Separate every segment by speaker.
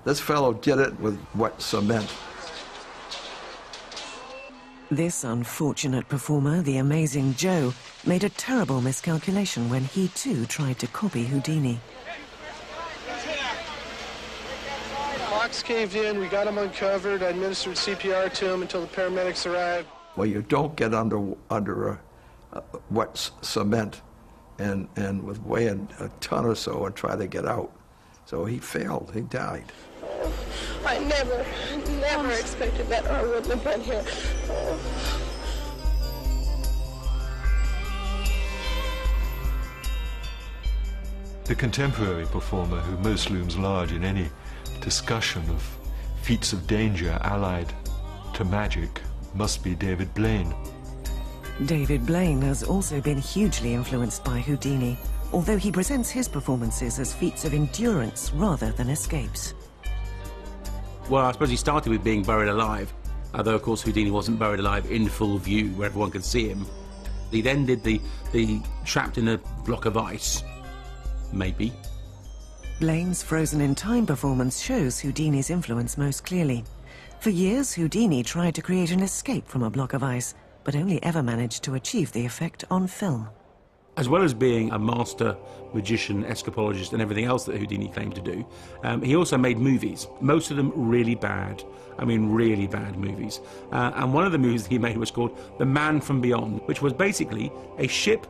Speaker 1: This fellow did it with wet cement.
Speaker 2: This unfortunate performer, the amazing Joe, made a terrible miscalculation when he too tried to copy Houdini.
Speaker 3: Box caved in, we got him uncovered, I administered CPR to him until the paramedics arrived.
Speaker 1: Well, you don't get under wet cement and with weighing a ton or so and try to get out. So he failed, he died.
Speaker 4: I never expected that, or I wouldn't have been here.
Speaker 5: The contemporary performer who most looms large in any discussion of feats of danger allied to magic must be David Blaine.
Speaker 2: David Blaine has also been hugely influenced by Houdini, although he presents his performances as feats of endurance rather than escapes.
Speaker 6: Well, I suppose he started with being buried alive, although of course Houdini wasn't buried alive in full view where everyone could see him. He then did the trapped in a block of ice, maybe.
Speaker 2: Blaine's Frozen in Time performance shows Houdini's influence most clearly. For years, Houdini tried to create an escape from a block of ice, but only ever managed to achieve the effect on film.
Speaker 6: As well as being a master magician, escapologist, and everything else that Houdini claimed to do, he also made movies, most of them really bad. I mean, really bad movies. And one of the movies he made was called The Man from Beyond, which was basically a ship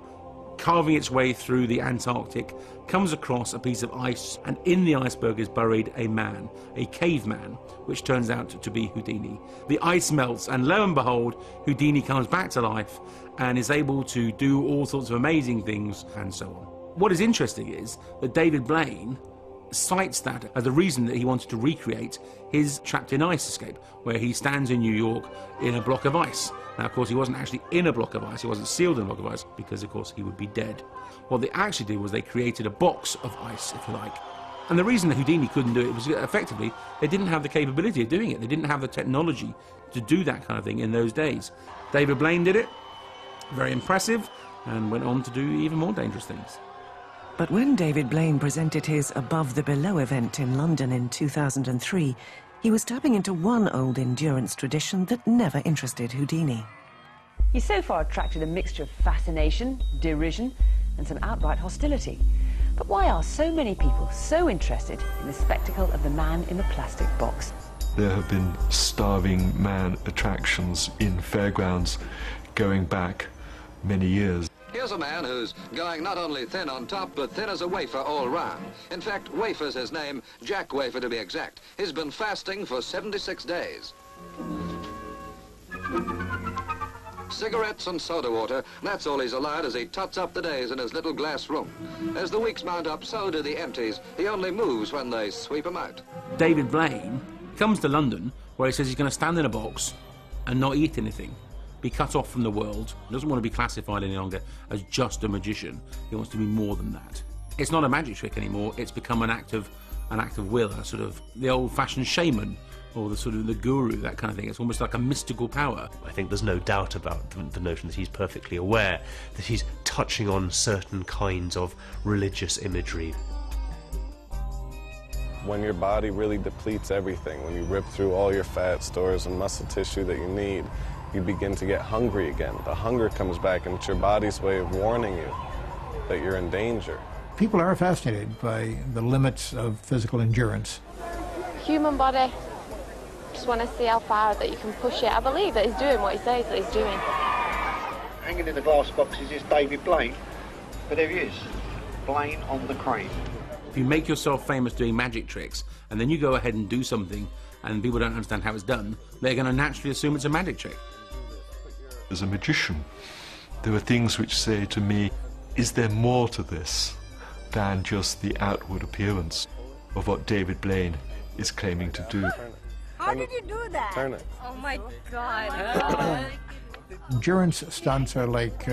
Speaker 6: carving its way through the Antarctic, comes across a piece of ice, and in the iceberg is buried a man, a caveman, which turns out to be Houdini. The ice melts, and lo and behold, Houdini comes back to life and is able to do all sorts of amazing things, and so on. What is interesting is that David Blaine cites that as the reason that he wanted to recreate his trapped in ice escape, where he stands in New York in a block of ice. Now, of course, he wasn't actually in a block of ice, he wasn't sealed in a block of ice, because, of course, he would be dead. What they actually did was they created a box of ice, if you like. And the reason that Houdini couldn't do it was effectively they didn't have the capability of doing it. They didn't have the technology to do that kind of thing in those days. David Blaine did it, very impressive, and went on to do even more dangerous things.
Speaker 2: But when David Blaine presented his Above the Below event in London in 2003, he was tapping into one old endurance tradition that never interested Houdini.
Speaker 7: He's so far attracted a mixture of fascination, derision, and some outright hostility. But why are so many people so interested in the spectacle of the man in the plastic box?
Speaker 5: There have been starving man attractions in fairgrounds going back many years.
Speaker 8: Here's a man who's going not only thin on top, but thin as a wafer all round. In fact, Wafer's his name, Jack Wafer to be exact. He's been fasting for 76 days. Cigarettes and soda water, that's all he's allowed as he tots up the days in his little glass room. As the weeks mount up, so do the empties. He only moves when they sweep him out.
Speaker 6: David Blaine comes to London, where he says he's going to stand in a box and not eat anything, be cut off from the world. He doesn't want to be classified any longer as just a magician. He wants to be more than that. It's not a magic trick anymore. It's become an act of will, a sort of the old-fashioned shaman, or the sort of the guru, that kind of thing. It's almost like a mystical power.
Speaker 9: I think there's no doubt about the notion that he's perfectly aware that he's touching on certain kinds of religious imagery.
Speaker 10: When your body really depletes everything, when you rip through all your fat stores and muscle tissue that you need, you begin to get hungry again. The hunger comes back, and it's your body's way of warning you that you're in danger.
Speaker 11: People are fascinated by the limits of physical endurance.
Speaker 4: Human body. Just want to see how far that you can push it. I believe that he's doing what he says that he's doing.
Speaker 12: Hanging in the glass boxes is David Blaine, but there he is, Blaine on the crane.
Speaker 6: If you make yourself famous doing magic tricks, and then you go ahead and do something, and people don't understand how it's done, they're going to naturally assume it's a magic trick.
Speaker 5: As a magician, there are things which say to me, is there more to this than just the outward appearance of what David Blaine is claiming to do?
Speaker 13: How did you do that?
Speaker 10: Turn it.
Speaker 13: Oh my God.
Speaker 11: Endurance stunts are like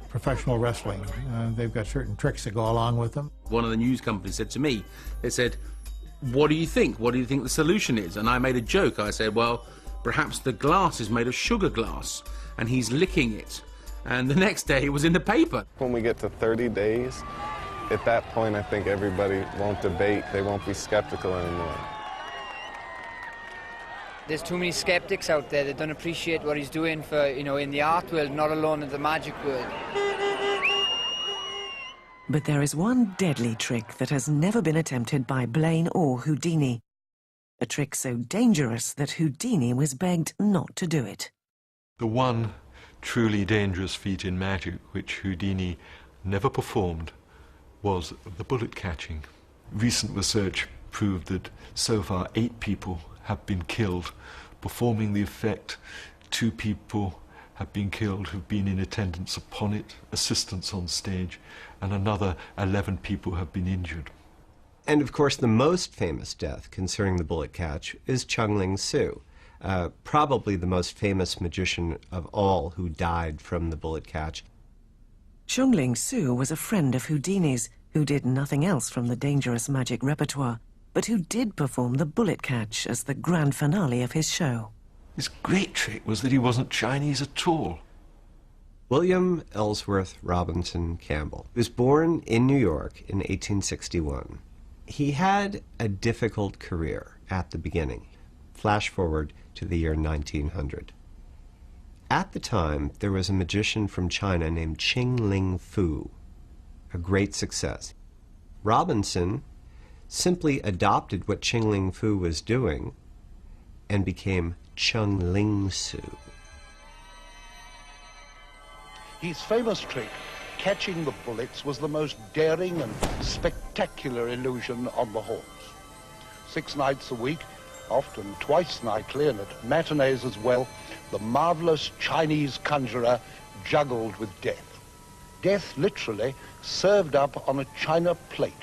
Speaker 11: professional wrestling. They've got certain tricks that go along with them.
Speaker 6: One of the news companies said to me, they said, what do you think? What do you think the solution is? And I made a joke. I said, well, perhaps the glass is made of sugar glass, and he's licking it. And the next day, it was in the paper.
Speaker 10: When we get to 30 days, at that point, I think everybody won't debate. They won't be skeptical anymore.
Speaker 14: There's too many skeptics out there that don't appreciate what he's doing for, you know, in the art world, not alone in the magic world.
Speaker 2: But there is one deadly trick that has never been attempted by Blaine or Houdini. A trick so dangerous that Houdini was begged not to do it.
Speaker 5: The one truly dangerous feat in magic which Houdini never performed was the bullet catching. Recent research proved that so far 8 people have been killed performing the effect. 2 people have been killed who've been in attendance upon it, assistants on stage, and another 11 people have been injured.
Speaker 15: And of course the most famous death concerning the bullet catch is Chung-Ling Soo, probably the most famous magician of all who died from the bullet catch.
Speaker 2: Chung-Ling Soo was a friend of Houdini's, who did nothing else from the dangerous magic repertoire, but who did perform the bullet catch as the grand finale of his show.
Speaker 5: His great trick was that he wasn't Chinese at all.
Speaker 15: William Ellsworth Robinson Campbell was born in New York in 1861. He had a difficult career at the beginning. Flash forward to the year 1900. At the time, there was a magician from China named Qing-Ling Fu, a great success. Robinson simply adopted what Qing-Ling Fu was doing and became Chung-Ling Soo.
Speaker 16: His famous trick, catching the bullets, was the most daring and spectacular illusion on the horse. 6 nights a week, often twice nightly and at matinees as well, the marvelous Chinese conjurer juggled with death. Death literally served up on a china plate.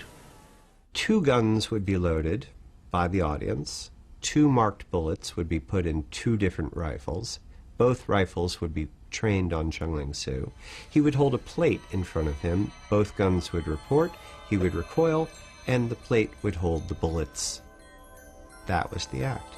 Speaker 15: 2 guns would be loaded by the audience. 2 marked bullets would be put in 2 different rifles. Both rifles would be trained on Chung-Ling Soo. He would hold a plate in front of him. Both guns would report, he would recoil, and the plate would hold the bullets. That was the act.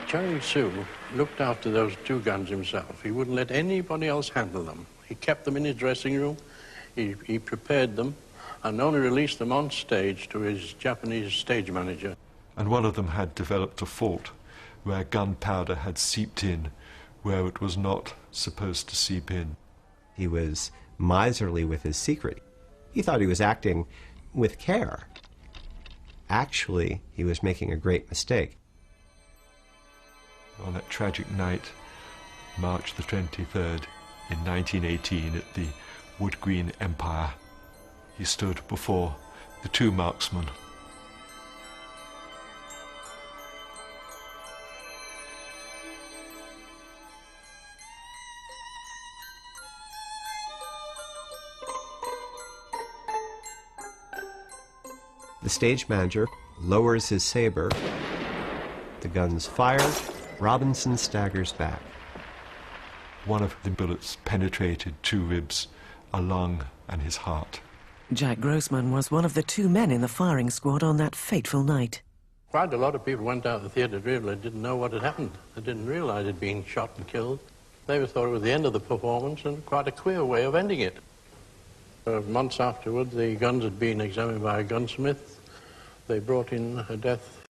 Speaker 17: Chung-Ling Soo looked after those 2 guns himself. He wouldn't let anybody else handle them. He kept them in his dressing room, he prepared them, and only released them on stage to his Japanese stage manager.
Speaker 5: And one of them had developed a fault where gunpowder had seeped in where it was not supposed to seep in.
Speaker 15: He was miserly with his secret. He thought he was acting with care. Actually, he was making a great mistake.
Speaker 5: On that tragic night, March the 23rd, in 1918, at the Wood Green Empire, he stood before the 2 marksmen.
Speaker 15: The stage manager lowers his saber. The guns fire. Robinson staggers back.
Speaker 5: One of the bullets penetrated 2 ribs, a lung, and his heart.
Speaker 2: Jack Grossman was one of the 2 men in the firing squad on that fateful night.
Speaker 17: Quite a lot of people went out of the theatre really didn't know what had happened. They didn't realize he'd been shot and killed. They thought it was the end of the performance and quite a queer way of ending it. Months afterward, the guns had been examined by a gunsmith. They brought in a death